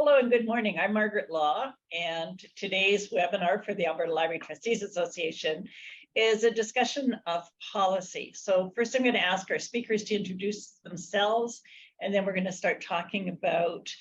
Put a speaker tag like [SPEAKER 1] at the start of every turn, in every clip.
[SPEAKER 1] Hello and good morning. I'm Margaret Law, and today's webinar for the Alberta Library Trustees Association is a discussion of policy. So first I'm going to ask our speakers to introduce themselves, and then we're going to start talking about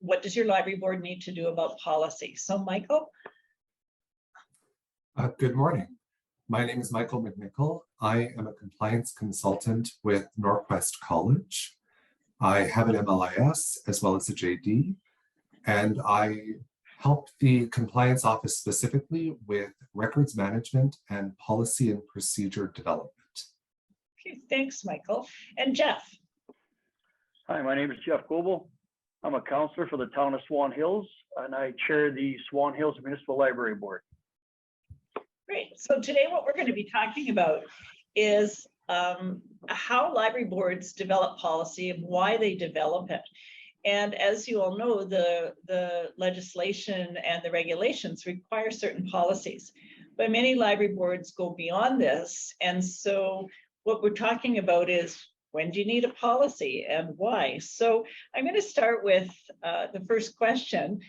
[SPEAKER 1] what does your library board need to do about policy. So Michael?
[SPEAKER 2] Good morning. My name is Michael McNichol. I am a compliance consultant with NorQuest College. I have an MLIS as well as a JD, and I help the compliance office specifically with records management and policy and procedure development.
[SPEAKER 1] Okay, thanks, Michael. And Jeff?
[SPEAKER 3] Hi, my name is Jeff Goebel. I'm a counselor for the town of Swan Hills, and I chair the Swan Hills Municipal Library Board.
[SPEAKER 1] Great. So today what we're going to be talking about is how library boards develop policy and why they develop it. And as you all know, the legislation and the regulations require certain policies, but many library boards go beyond this. And so what we're talking about is, when do you need a policy and why? So I'm going to start with the first question.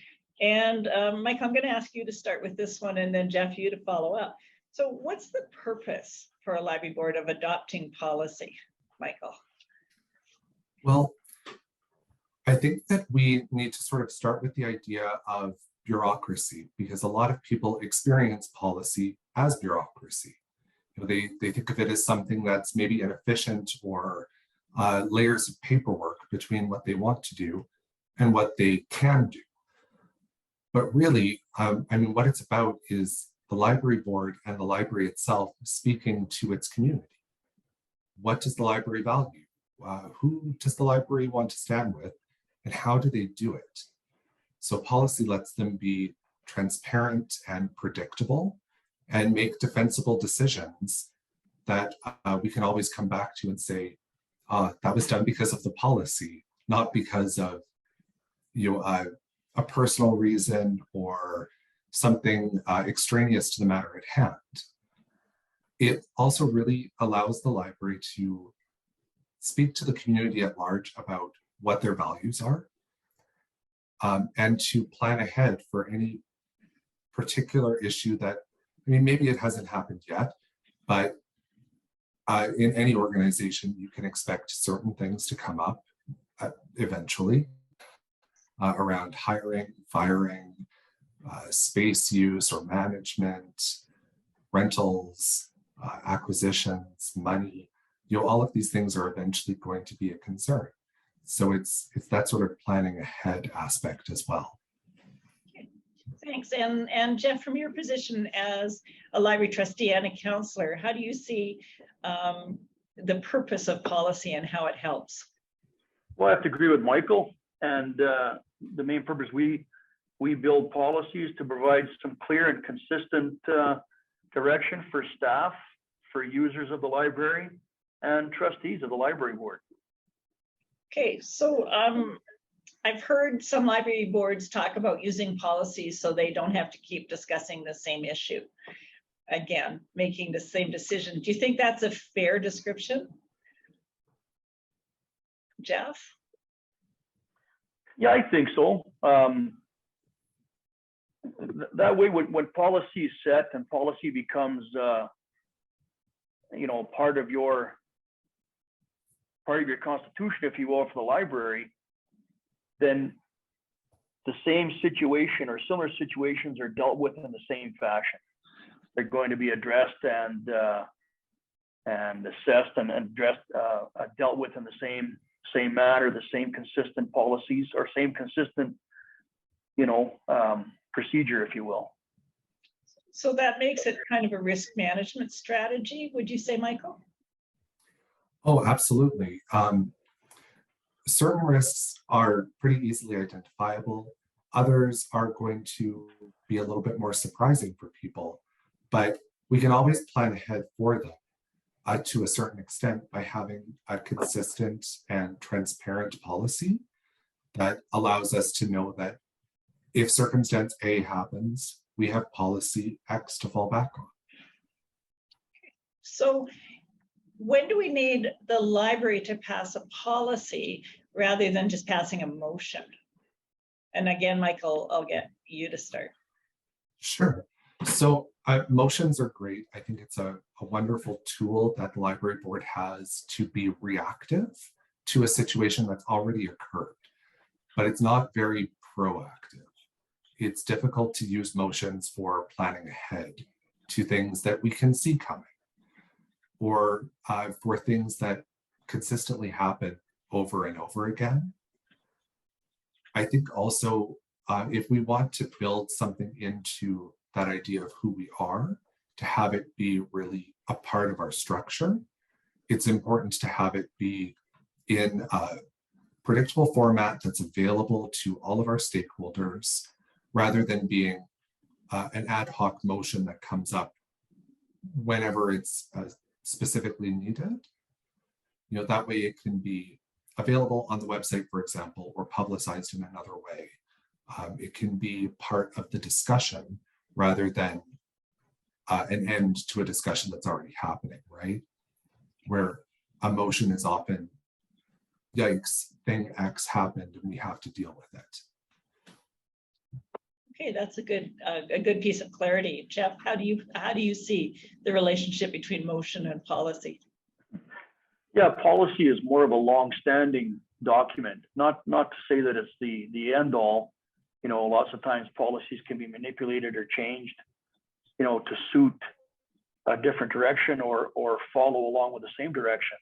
[SPEAKER 1] And Mike, I'm going to ask you to start with this one, and then Jeff, you to follow up. So what's the purpose for a library board of adopting policy, Michael?
[SPEAKER 2] Well, I think that we need to sort of start with the idea of bureaucracy, because a lot of people experience policy as bureaucracy. You know, they think of it as something that's maybe inefficient, or layers of paperwork between what they want to do and what they can do. But really, I mean, what it's about is the library board and the library itself speaking to its community. What does the library value? Who does the library want to stand with? And how do they do it? So policy lets them be transparent and predictable and make defensible decisions that we can always come back to and say, that was done because of the policy, not because of a personal reason or something extraneous to the matter at hand. It also really allows the library to speak to the community at large about what their values are, and to plan ahead for any particular issue that, I mean, maybe it hasn't happened yet, but in any organization, you can expect certain things to come up eventually around hiring, firing, space use or management, rentals, acquisitions, money. All of these things are eventually going to be a concern. So it's that sort of planning ahead aspect as well.
[SPEAKER 1] Okay. Thanks. And Jeff, from your position as a library trustee and a counselor, how do you see the purpose of policy and how it helps?
[SPEAKER 3] Well, I have to agree with Michael. And the main purpose, we build policies to provide some clear and consistent direction for staff, for users of the library, and trustees of the library board.
[SPEAKER 1] Okay, so I've heard some library boards talk about using policies so they don't have to keep discussing the same issue. Again, making the same decision. Do you think that's a fair description? Jeff?
[SPEAKER 3] Yeah, I think so. That way, when policy is set and policy becomes, part of your constitution, if you will, for the library, then the same situation or similar situations are dealt with in the same fashion. They're going to be addressed and assessed and addressed, dealt with in the same manner, the same consistent policies or same consistent, procedure, if you will.
[SPEAKER 1] So that makes it kind of a risk management strategy, would you say, Michael?
[SPEAKER 2] Oh, absolutely. Certain risks are pretty easily identifiable. Others are going to be a little bit more surprising for people, but we can always plan ahead for them to a certain extent by having a consistent and transparent policy that allows us to know that if circumstance A happens, we have policy X to fall back on.
[SPEAKER 1] So when do we need the library to pass a policy rather than just passing a motion? And again, Michael, I'll get you to start.
[SPEAKER 2] Sure. So motions are great. I think it's a wonderful tool that the library board has to be reactive to a situation that's already occurred, but it's not very proactive. It's difficult to use motions for planning ahead to things that we can see coming, or for things that consistently happen over and over again. I think also if we want to build something into that idea of who we are, to have it be really a part of our structure, it's important to have it be in a predictable format that's available to all of our stakeholders, rather than being an ad hoc motion that comes up whenever it's specifically needed. You know, that way it can be available on the website, for example, or publicized in another way. It can be part of the discussion rather than an end to a discussion that's already happening, right? Where a motion is often, yikes, thing X happened and we have to deal with it.
[SPEAKER 1] Okay, that's a good piece of clarity. Jeff, how do you see the relationship between motion and policy?
[SPEAKER 3] Yeah, policy is more of a long-standing document, not to say that it's the end all. You know, lots of times policies can be manipulated or changed, you know, to suit a different direction or follow along with the same direction.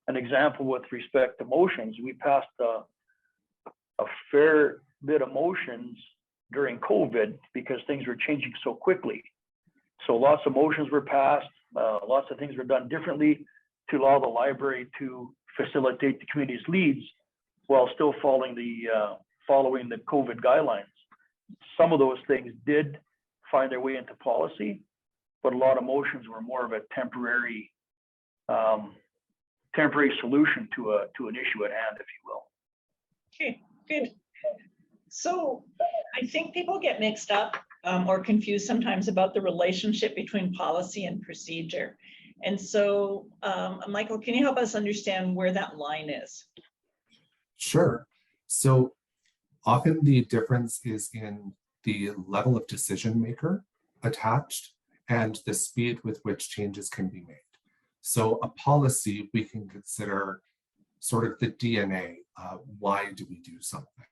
[SPEAKER 3] An example with respect to motions, we passed a fair bit of motions during COVID because things were changing so quickly. So lots of motions were passed, lots of things were done differently to allow the library to facilitate the community's needs while still following the COVID guidelines. Some of those things did find their way into policy, but a lot of motions were more of a temporary solution to an issue at hand, if you will.
[SPEAKER 1] Okay, good. So I think people get mixed up or confused sometimes about the relationship between policy and procedure. And so, Michael, can you help us understand where that line is?
[SPEAKER 2] Sure. So often the difference is in the level of decision maker attached and the speed with which changes can be made. So a policy we can consider sort of the DNA. Why do we do something?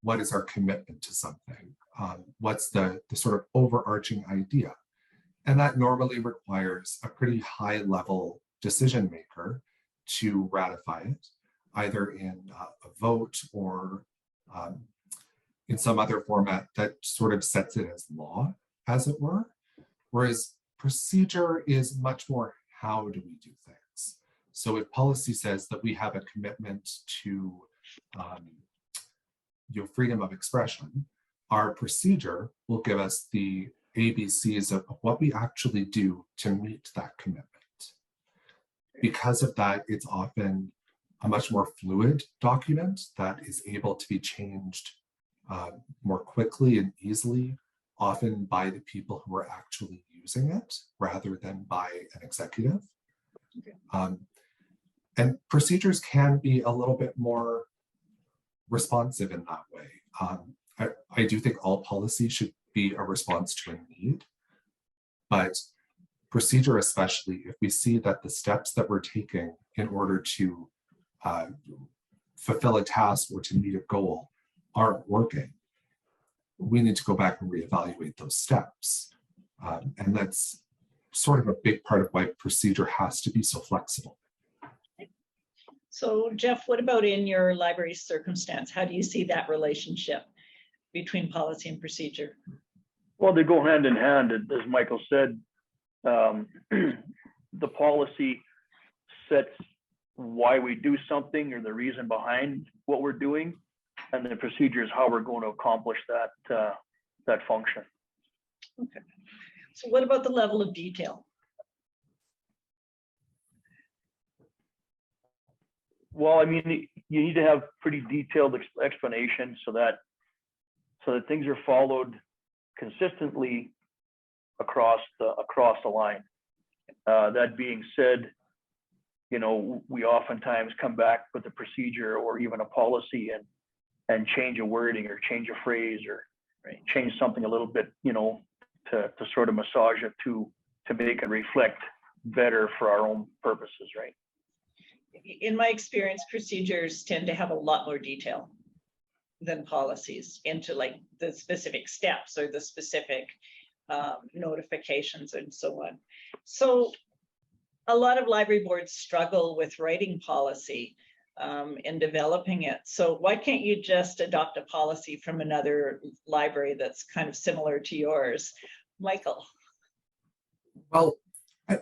[SPEAKER 2] What is our commitment to something? What's the sort of overarching idea? And that normally requires a pretty high level decision maker to ratify it, either in a vote or in some other format that sort of sets it as law, as it were. Whereas procedure is much more, how do we do things? So if policy says that we have a commitment to freedom of expression, our procedure will give us the ABCs of what we actually do to meet that commitment. Because of that, it's often a much more fluid document that is able to be changed more quickly and easily, often by the people who are actually using it rather than by an executive. Okay. And procedures can be a little bit more responsive in that way. I do think all policy should be a response to a need, but procedure, especially if we see that the steps that we're taking in order to fulfill a task or to meet a goal aren't working, we need to go back and reevaluate those steps. And that's sort of a big part of why procedure has to be so flexible.
[SPEAKER 1] So Jeff, what about in your library's circumstance? How do you see that relationship between policy and procedure?
[SPEAKER 3] Well, they go hand in hand, as Michael said. The policy sets why we do something or the reason behind what we're doing, and the procedure is how we're going to accomplish that function.
[SPEAKER 1] Okay. So what about the level of detail?
[SPEAKER 3] Well, I mean, you need to have pretty detailed explanation so that things are followed consistently across the line. That being said, you know, we oftentimes come back with a procedure or even a policy and change a wording or change a phrase or change something a little bit, you know, to sort of massage it to make it reflect better for our own purposes, right?
[SPEAKER 1] In my experience, procedures tend to have a lot more detail than policies into like the specific steps or the specific notifications and so on. So a lot of library boards struggle with writing policy and developing it. So why can't you just adopt a policy from another library that's kind of similar to yours? Michael.
[SPEAKER 2] Well,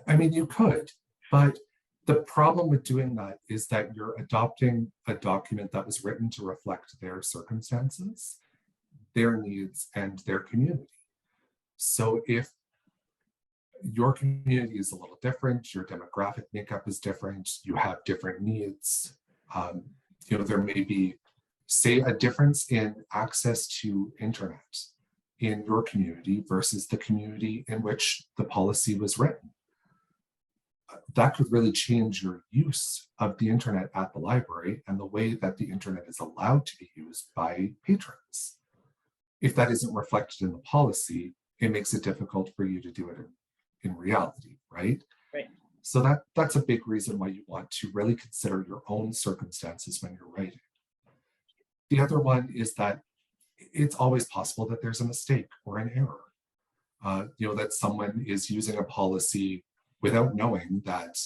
[SPEAKER 2] I mean, you could, but the problem with doing that is that you're adopting a document that was written to reflect their circumstances, their needs, and their community. So if your community is a little different, your demographic makeup is different, you have different needs, you know, there may be, say, a difference in access to internet in your community versus the community in which the policy was written. That could really change your use of the internet at the library and the way that the internet is allowed to be used by patrons. If that isn't reflected in the policy, it makes it difficult for you to do it in reality, right?
[SPEAKER 1] Right.
[SPEAKER 2] So that's a big reason why you want to really consider your own circumstances when you're writing. The other one is that it's always possible that there's a mistake or an error. You know, that someone is using a policy without knowing that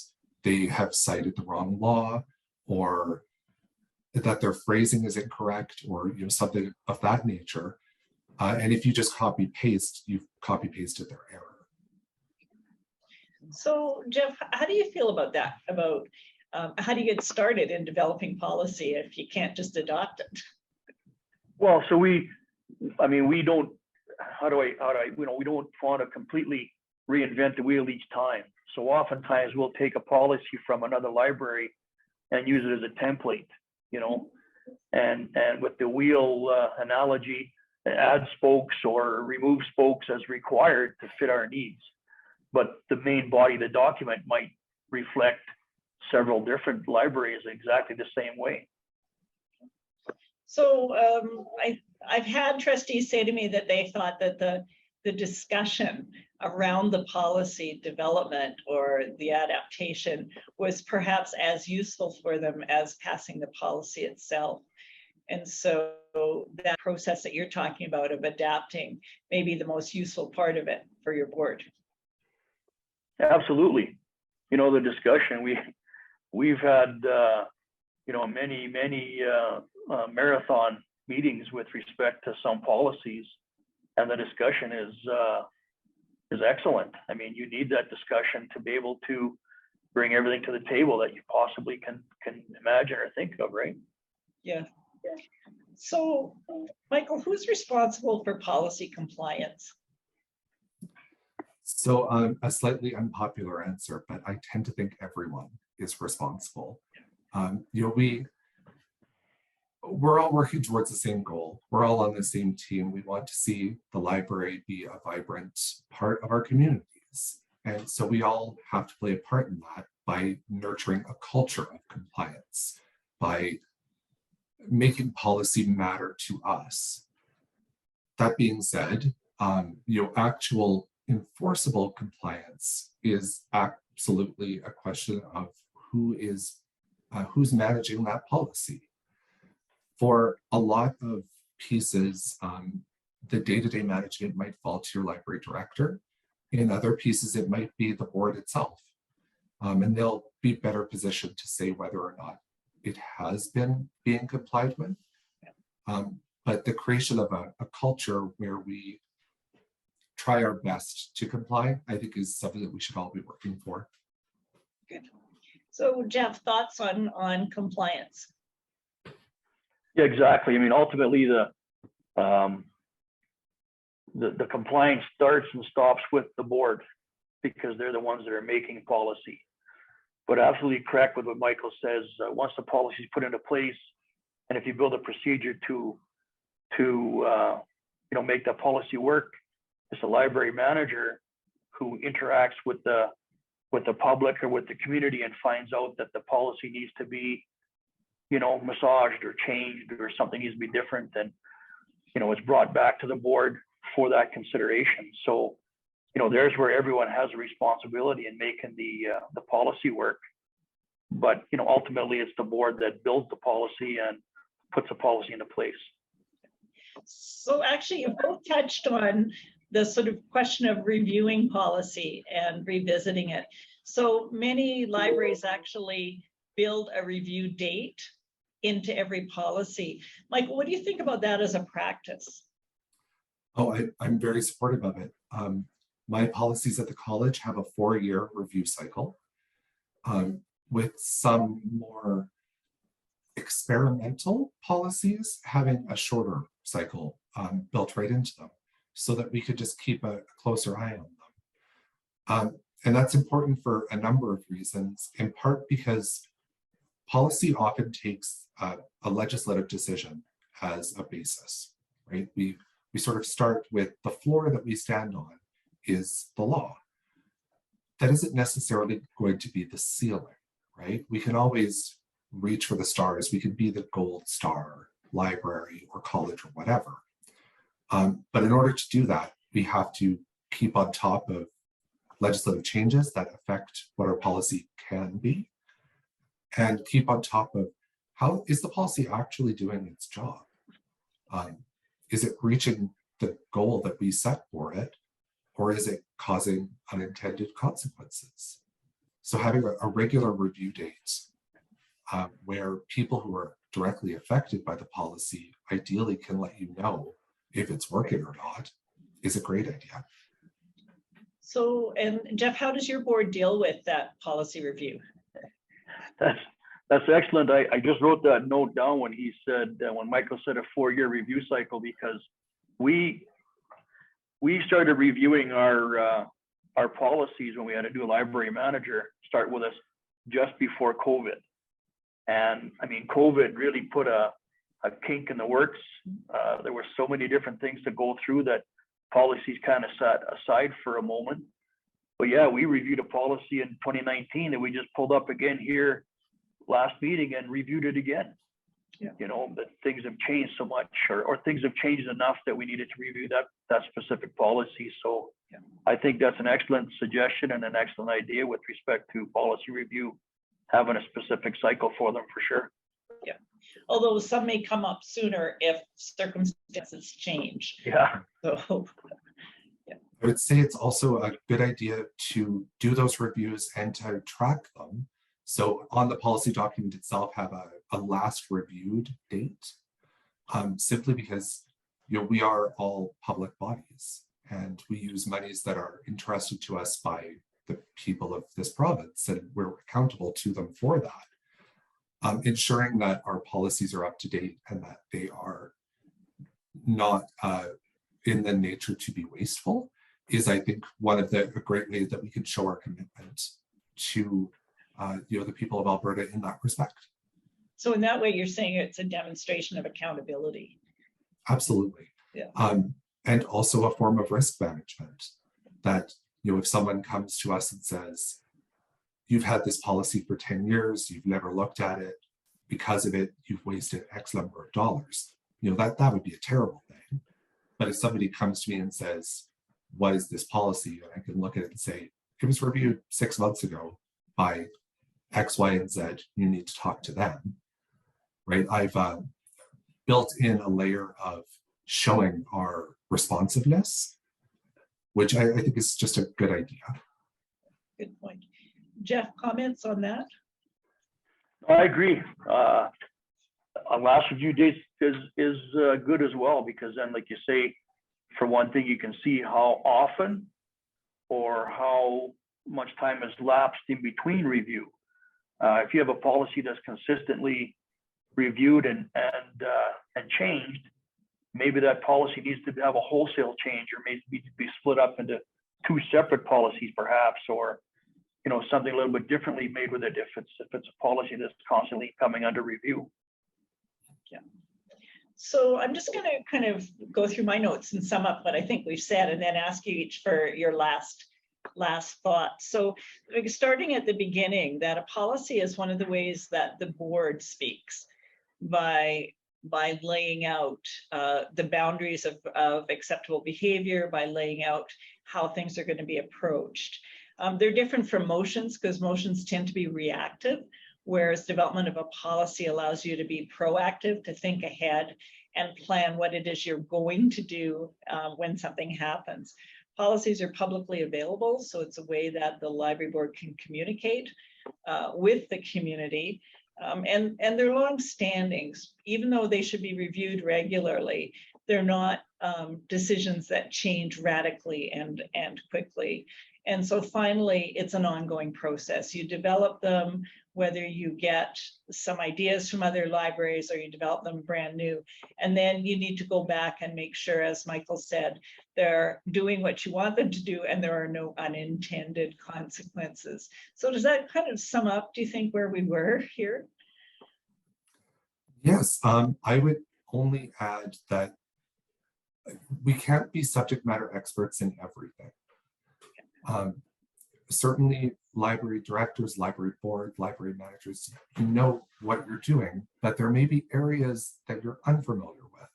[SPEAKER 2] they have cited the wrong law, or that their phrasing is incorrect, or you know, something of that nature. And if you just copy paste, you've copy pasted their error.
[SPEAKER 1] So Jeff, how do you feel about that? About how do you get started in developing policy if you can't just adopt it?
[SPEAKER 3] Well, so we don't, how do I, you know, we don't want to completely reinvent the wheel each time. So oftentimes we'll take a policy from another library and use it as a template, you know, and with the wheel analogy, add spokes or remove spokes as required to fit our needs. But the main body of the document might reflect several different libraries exactly the same way.
[SPEAKER 1] So I've had trustees say to me that they thought that the discussion around the policy development or the adaptation was perhaps as useful for them as passing the policy itself. And so that process that you're talking about of adapting may be the most useful part of it for your board.
[SPEAKER 3] Absolutely. You know, the discussion, we've had, you know, many marathon meetings with respect to some policies, and the discussion is excellent. I mean, you need that discussion to be able to bring everything to the table that you possibly can imagine or think of, right?
[SPEAKER 1] Yeah. So, Michael, who's responsible for policy compliance?
[SPEAKER 2] So a slightly unpopular answer, but I tend to think everyone is responsible. You know, we're all working towards the same goal. We're all on the same team. We want to see the library be a vibrant part of our communities. And so we all have to play a part in that by nurturing a culture of compliance, by making policy matter to us. That being said, you know, actual enforceable compliance is absolutely a question of who's managing that policy. For a lot of pieces, the day-to-day management might fall to your library director. In other pieces, it might be the board itself. And they'll be better positioned to say whether or not it has been being complied with. But the creation of a culture where we try our best to comply, I think, is something that we should all be working for.
[SPEAKER 1] Good. So Jeff, thoughts on compliance?
[SPEAKER 3] Yeah, exactly. I mean, ultimately, the compliance starts and stops with the board because they're the ones that are making policy. But absolutely correct with what Michael says. Once the policy is put into place, and if you build a procedure to you know, make that policy work, it's a library manager who interacts with the public or with the community and finds out that the policy needs to be, massaged or changed or something needs to be different, then, it's brought back to the board for that consideration. So, there's where everyone has a responsibility in making the policy work. But, ultimately it's the board that builds the policy and puts the policy into place.
[SPEAKER 1] So actually, you both touched on the sort of question of reviewing policy and revisiting it. So many libraries actually build a review date into every policy. Mike, what do you think about that as a practice?
[SPEAKER 2] Oh, I'm very supportive of it. My policies at the college have a 4-year review cycle, with some more experimental policies having a shorter cycle built right into them, so that we could just keep a closer eye on them. And that's important for a number of reasons, in part because policy often takes a legislative decision as a basis, right? We sort of start with the floor that we stand on is the law. That isn't necessarily going to be the ceiling, right? We can always reach for the stars. We could be the gold star library or college or whatever. But in order to do that, we have to keep on top of legislative changes that affect what our policy can be, and keep on top of how is the policy actually doing its job? Is it reaching the goal that we set for it, or is it causing unintended consequences? So having a regular review date where people who are directly affected by the policy ideally can let you know if it's working or not is a great idea.
[SPEAKER 1] So, and Jeff, how does your board deal with that policy review?
[SPEAKER 3] That's excellent. I just wrote that note down when he said, when Michael said a 4-year review cycle, because we started reviewing our policies when we had a new library manager start with us just before COVID. And I mean, COVID really put a kink in the works. There were so many different things to go through that policies kind of sat aside for a moment. But yeah, we reviewed a policy in 2019 that we just pulled up again here last meeting and reviewed it again. Yeah. That things have changed so much, or things have changed enough that we needed to review that specific policy. So yeah, I think that's an excellent suggestion and an excellent idea with respect to policy review, having a specific cycle for them for sure.
[SPEAKER 1] Yeah, although some may come up sooner if circumstances change.
[SPEAKER 3] Yeah.
[SPEAKER 1] So yeah,
[SPEAKER 2] I would say it's also a good idea to do those reviews and to track them. So on the policy document itself, have a last reviewed date, simply because we are all public bodies and we use monies that are entrusted to us by the people of this province, and we're accountable to them for that. Ensuring that our policies are up to date and that they are not in the nature to be wasteful is, I think, one of the great ways that we can show our commitment to the people of Alberta in that respect. So
[SPEAKER 1] in that way, you're saying it's a demonstration of accountability.
[SPEAKER 2] Absolutely.
[SPEAKER 1] Yeah.
[SPEAKER 2] And also a form of risk management that, if someone comes to us and says, you've had this policy for 10 years, you've never looked at it, because of it, you've wasted X number of dollars, that would be a terrible thing. But if somebody comes to me and says, what is this policy? And I can look at it and say, it was reviewed 6 months ago by X, Y, and Z, you need to talk to them, right? I've built in a layer of showing our responsiveness, which I think is just a good idea.
[SPEAKER 1] Good point. Jeff, comments on that?
[SPEAKER 3] I agree. A last review date is good as well, because then, like you say, for one thing, you can see how often or how much time has lapsed in between review. If you have a policy that's consistently reviewed and changed, maybe that policy needs to have a wholesale change, or maybe be split up into 2 separate policies perhaps, or something a little bit differently made with it if it's a policy that's constantly coming under review.
[SPEAKER 1] Yeah. So I'm just going to kind of go through my notes and sum up what I think we've said, and then ask you each for your last thought. So starting at the beginning, that a policy is one of the ways that the board speaks. by laying out the boundaries of acceptable behavior, by laying out how things are going to be approached. They're different from motions because motions tend to be reactive, whereas development of a policy allows you to be proactive, to think ahead and plan what it is you're going to do when something happens. Policies are publicly available, so it's a way that the library board can communicate with the community. And they're long standings, even though they should be reviewed regularly, they're not decisions that change radically and quickly. And so finally, it's an ongoing process. You develop them, whether you get some ideas from other libraries or you develop them brand new. And then you need to go back and make sure, as Michael said, they're doing what you want them to do and there are no unintended consequences. So does that kind of sum up, do you think, where we were here?
[SPEAKER 2] Yes, I would only add that we can't be subject matter experts in everything. Certainly library directors, library board, library managers, you know what you're doing, but there may be areas that you're unfamiliar with.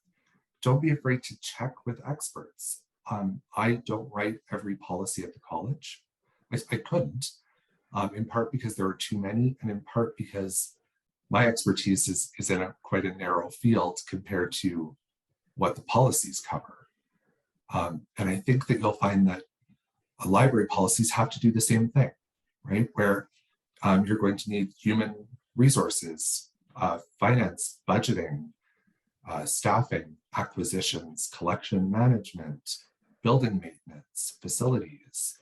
[SPEAKER 2] Don't be afraid to check with experts. I don't write every policy at the college. I couldn't, in part because there are too many, and in part because my expertise is in quite a narrow field compared to what the policies cover. And I think that you'll find that library policies have to do the same thing, right? Where you're going to need human resources, finance, budgeting, staffing, acquisitions, collection management, building maintenance, facilities.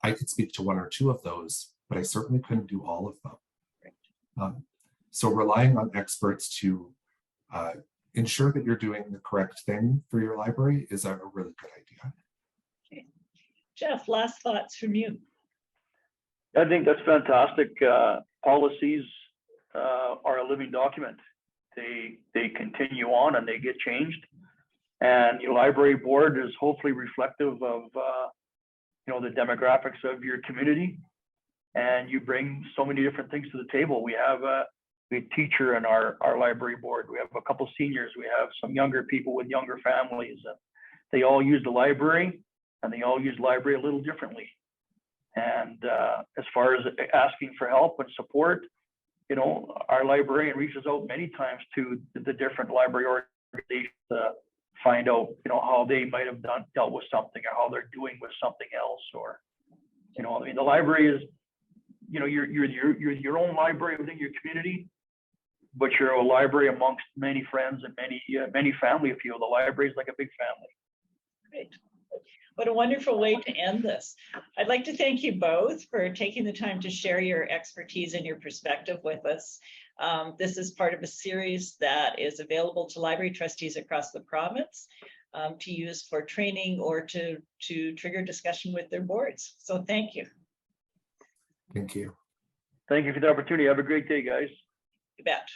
[SPEAKER 2] I could speak to one or two of those, but I certainly couldn't do all of them. So relying on experts to ensure that you're doing the correct thing for your library is a really good idea.
[SPEAKER 1] Okay. Jeff, last thoughts from you.
[SPEAKER 3] I think that's fantastic. Policies are a living document. They continue on and they get changed. And your library board is hopefully reflective of the demographics of your community. And you bring so many different things to the table. We have a teacher in our library board. We have a couple seniors. We have some younger people with younger families. And they all use the library, and they all use the library a little differently. And as far as asking for help and support, our librarian reaches out many times to the different library organizations to find out, how they might have dealt with something or how they're doing with something else. Or, the library is, you're your own library within your community, but you're a library amongst many friends and many family. If you know, the library is like a big family.
[SPEAKER 1] Great. What a wonderful way to end this. I'd like to thank you both for taking the time to share your expertise and your perspective with us. This is part of a series that is available to library trustees across the province to use for training or to trigger discussion with their boards. So thank you.
[SPEAKER 2] Thank you.
[SPEAKER 3] Thank you for the opportunity. Have a great day, guys.
[SPEAKER 1] You bet.